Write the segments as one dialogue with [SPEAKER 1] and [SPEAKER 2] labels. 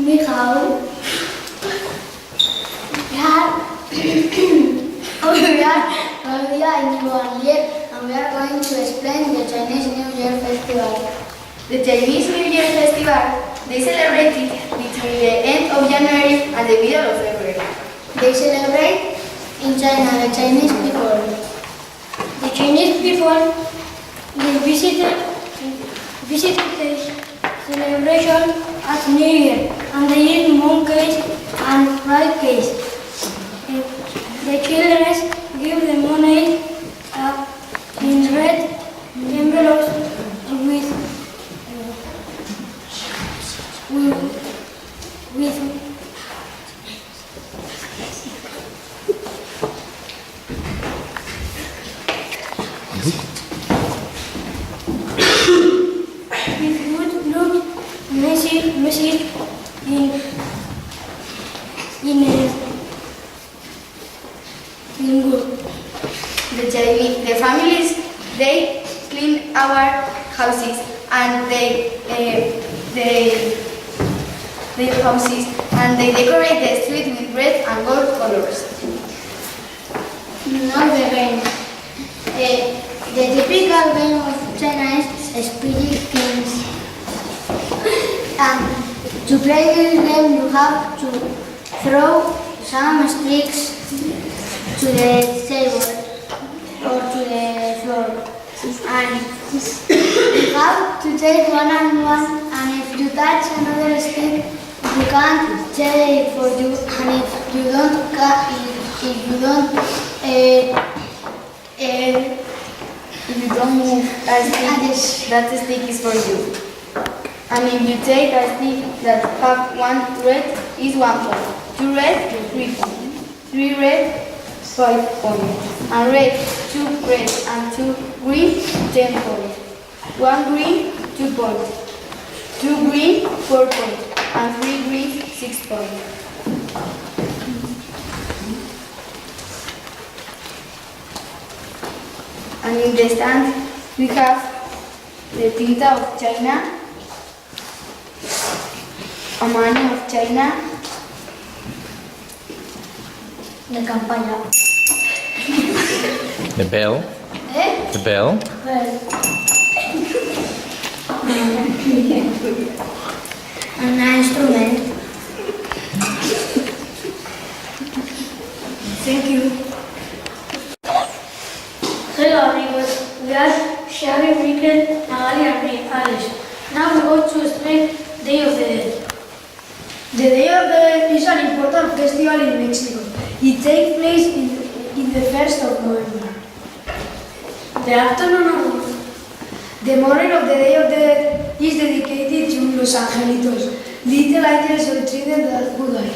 [SPEAKER 1] Ni hao. We are Claudia and Yuan Ye, and we are going to explain the Chinese New Year Festival.
[SPEAKER 2] The Chinese New Year Festival, they celebrate it between the end of January and the middle of February.
[SPEAKER 1] They celebrate in China the Chinese people. The Chinese people they visited the celebration at New Year, and they eat monkeys and fried cakes. The children give the money in red envelopes with good look message in good.
[SPEAKER 2] The families, they clean our houses and they decorate the street with red and gold colors.
[SPEAKER 1] Now the game. The typical game of China is Spirit Kings. To play this game, you have to throw some sticks to the table or to the floor. And you have to take one and one, and if you touch another stick, you can't take it for you. And if you don't
[SPEAKER 2] move a stick, that stick is for you. And if you take a stick that have one red, is 1 point. 2 red, 3 points. 3 red, 5 points. And red, 2 red and 2 green, 10 points. 1 green, 2 points. 2 green, 4 points. And 3 green, 6 points. And in the stand, we have the tinta of China, a money of China,
[SPEAKER 1] the campana.
[SPEAKER 3] The bell.
[SPEAKER 1] Eh?
[SPEAKER 3] The bell.
[SPEAKER 1] Well. An instrument.
[SPEAKER 2] Thank you.
[SPEAKER 1] Hello amigos, we are Xavi, Mikel, Magali and me, Alice. Now we go to explain Day of the Dead.
[SPEAKER 4] The Day of the Dead is an important festival in Mexico. It takes place in the 1st of November.
[SPEAKER 1] The afternoon of
[SPEAKER 4] The morning of the Day of the Dead is dedicated to Los Angelitos, little angels or children that who die.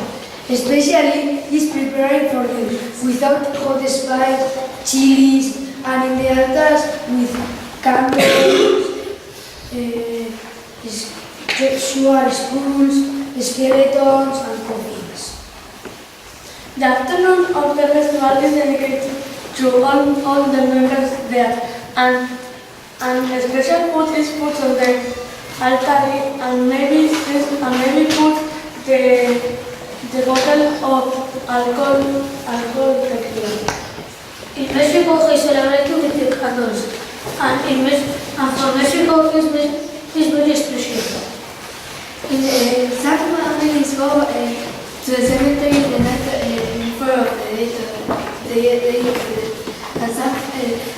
[SPEAKER 4] Especially is preparing for them without hot spice, chilies, and in the altars with candles, sugar spools, skeletons, and coffins.
[SPEAKER 1] The afternoon of the festival is dedicated to all the members there, and special food is put on the altar, and maybe put the bottle of alcohol tequila. In Mexico, we celebrate with the candles, and for Mexico, is very special.
[SPEAKER 2] Some families go to the cemetery the night before of the day of the dead.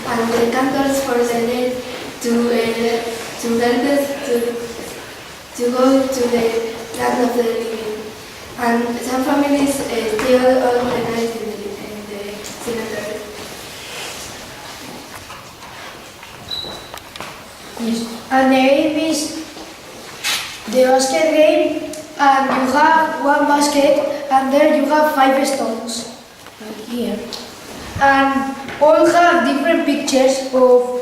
[SPEAKER 2] And the candles for the dead to help us to go to the land of the living. And some families stay all the night in the cemetery.
[SPEAKER 4] Yes. And the game is the basket game, and you have one basket, and there you have 5 stones, like here. And all have different pictures of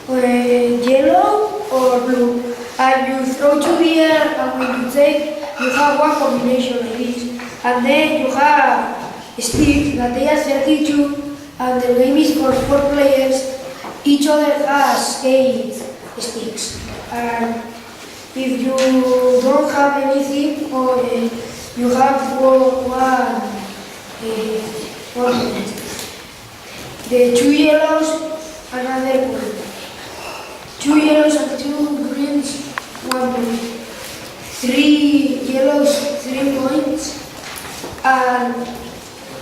[SPEAKER 4] yellow or blue. And you throw to the air, and when you take, you have one combination of this. And then you have sticks, that they are 32, and the game is for 4 players. Each other has 8 sticks. And if you don't have anything or you have one point. The 2 yellows, another point. 2 yellows and 2 greens, 1 point. 3 yellows, 3 points. And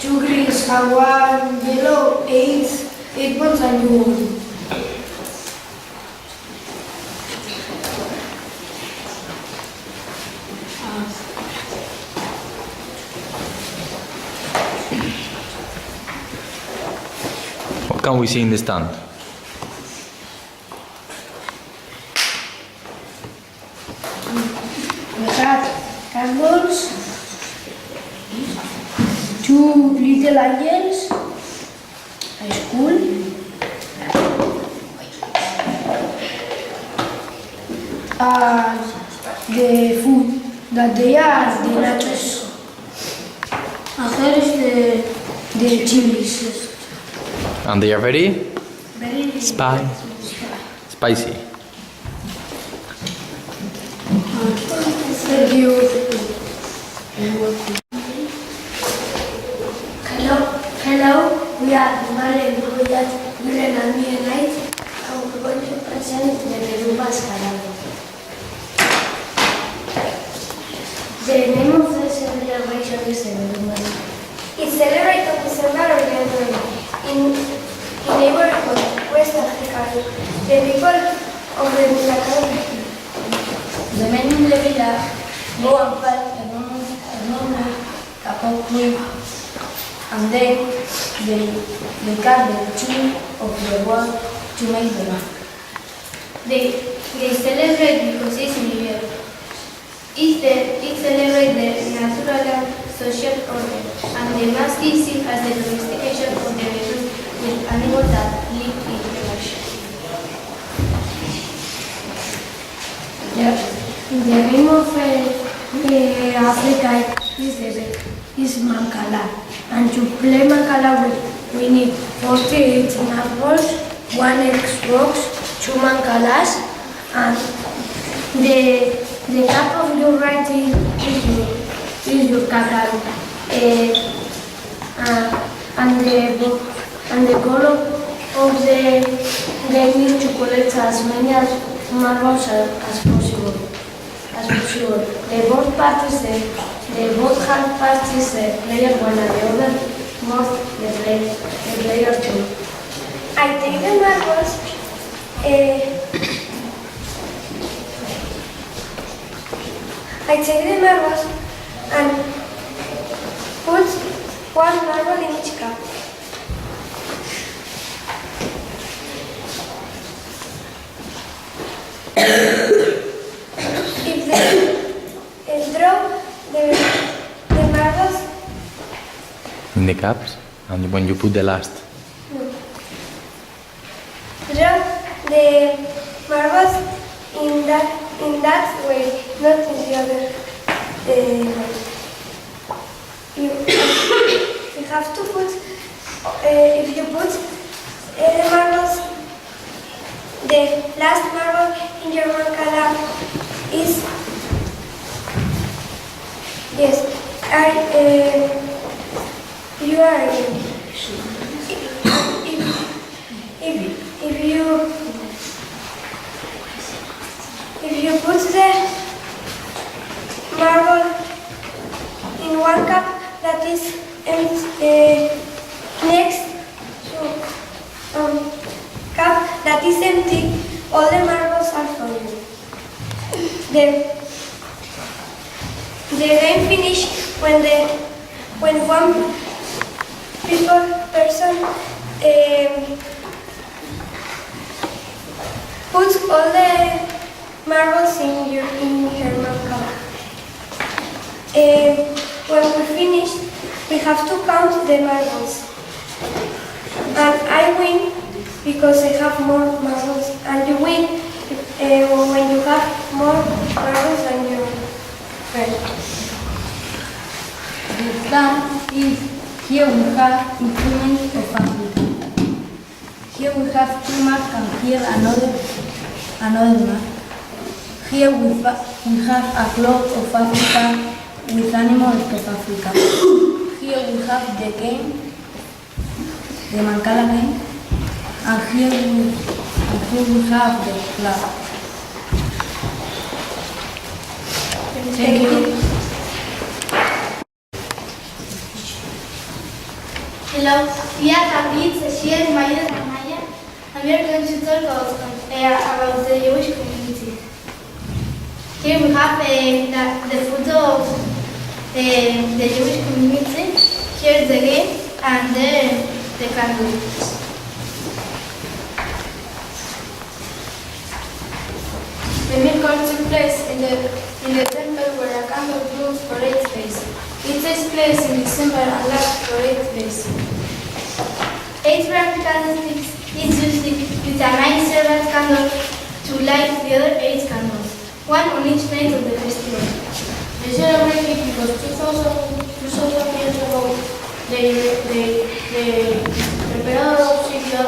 [SPEAKER 4] 2 greens and 1 yellow, 8 points, and you won.
[SPEAKER 3] What can we see in the stand?
[SPEAKER 4] We have candles, 2 little angels, a school, and the food that they are the nachos. And here is the chilies.
[SPEAKER 3] And they are very
[SPEAKER 4] Very
[SPEAKER 3] spicy.
[SPEAKER 4] Thank you.
[SPEAKER 5] Hello, we are Male Goyat, Gulen and me and I, and we're going to present the Perú Mascarado. The name of the celebration is the Perú Mascarado. It's celebrated on December or January in neighborhood West Africa. The people of the Milacaro, the men in the village, go and fight enormous Capocui, and then they cut the tree of the wall to make the map. They celebrate because it's New Year. It celebrates the natural and social order and the mass easy as the domestication of the region with animals that live in the ocean.
[SPEAKER 4] The name of Africa is Mancala, and to play Mancala we need 48 marbles, 1 Xbox, 2 Mancalas, and the cap of your right is your cacao, and the goal of the game is to collect as many marbles as possible. The both parties, the both hand parties, the player one and the other both the player two.
[SPEAKER 5] I take the marbles. I take the marbles and put 1 marble in each cup. If they draw the marbles,
[SPEAKER 3] In the cups, and when you put the last.
[SPEAKER 5] draw the marbles in that way, not in the other way. You have to put, if you put the marbles, the last marble in your mancala is, yes, you are in. If you put the marble in 1 cup that is next to cup that is empty, all the marbles are for you. The game finish when one person puts all the marbles in her mancala. When we finish, we have to count the marbles. And I win because I have more marbles, and you win when you have more marbles than your friend.
[SPEAKER 2] The plan is here we have instruments of Africa. Here we have 2 maps and here another map.
[SPEAKER 4] Here we have a clock of Africa with animals of Africa. Here we have the game, the Mancala game, and here we have the club. Thank you.
[SPEAKER 2] Hello, we are David, Sashir, Maya, and Maya, and we are going to talk about the Jewish community. Here we have the photo of the Jewish community. Here the game and the candle. The miracle took place in the temple where a candle burns for 8 days. It takes place in December and lasts for 8 days. 8 round candlesticks is used with a 9 servant candle to light the other 8 candles, one on each night of the festival.
[SPEAKER 1] They celebrate it because 2,000 years ago, the Emperor of Syria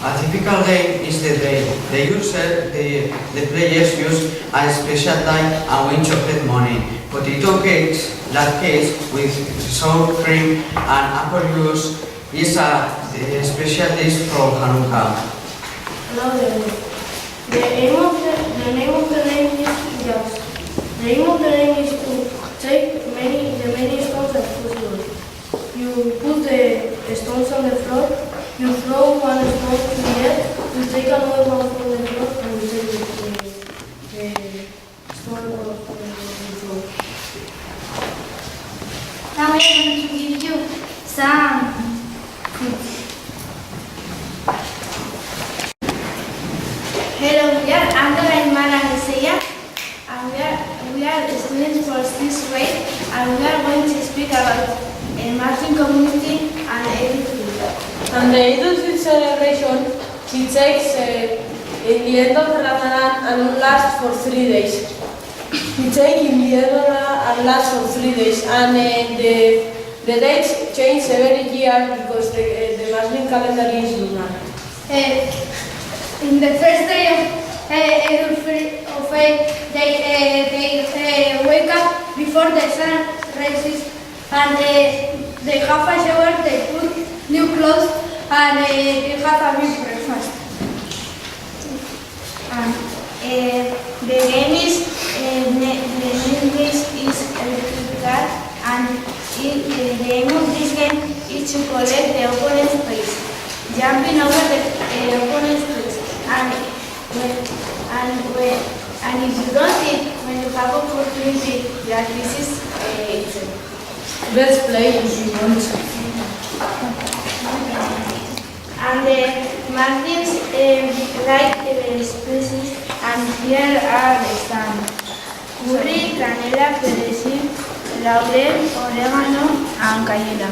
[SPEAKER 6] A typical game is the day. The players use a special die and win chocolate money. Potato cakes, that cake with sour cream and apple juice is a special dish for Hanukkah.
[SPEAKER 1] The name of the name is Yas. The aim of the name is to take the many stones that possible. You put the stones on the floor, you throw one stone to the air, you take another one from the floor, and you take the stone off the floor.
[SPEAKER 2] Now I am going to give you some food. Hello, we are Andra and Mara Nesea, and we are students for 6th grade, and we are going to speak about Martin community and everything.
[SPEAKER 1] And the Eid celebration, it takes in the end of Ramadan and lasts for 3 days. It takes in the end of Ramadan and lasts for 3 days. And the dates change every year because the Muslim calendar is lunar.
[SPEAKER 2] In the first day of Eid, they wake up before the sun rises, and they have a shower, they put new clothes, and they have a big breakfast. And the game is the name is electrical, and the aim of this game is to collect the opponent's place, jumping over the opponent's place, and if you don't hit when you have opportunity, that this is it.
[SPEAKER 1] Let's play if you want.
[SPEAKER 2] And the Martins like the species, and here are some curry, canela, perejil, laurel, oregano, and cayena.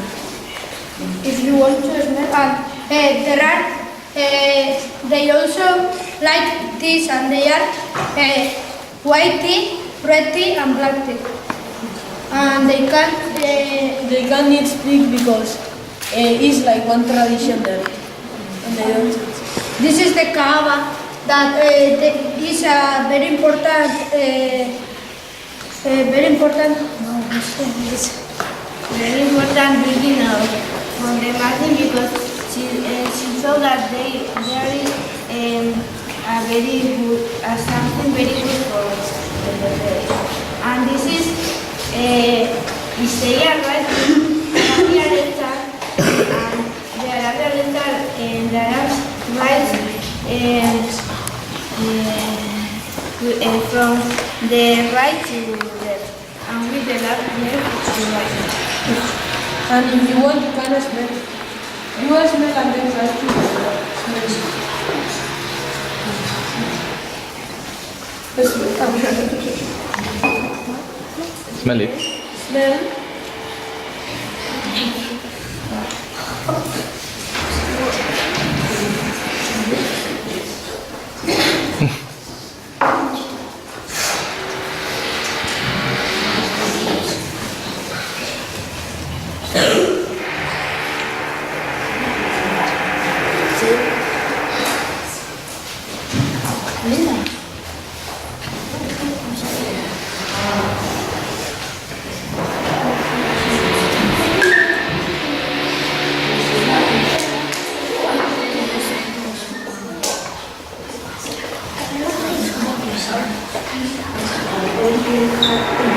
[SPEAKER 2] If you want to smell, and they also like this, and they are white tea, red tea, and black tea. And they
[SPEAKER 1] can't speak because it's like one tradition there. And they don't.
[SPEAKER 2] This is the Kaaba that is a very important building for the Muslim, because she saw that there is a very good, something very good for the and this is Isaiah, right? Arabia letter, and the Arabia letter and the Arabs writes from the right to left, and with the left to right.
[SPEAKER 1] And if you want, you can smell. You will smell and then try to
[SPEAKER 3] Smell it.
[SPEAKER 1] smell.
[SPEAKER 5] in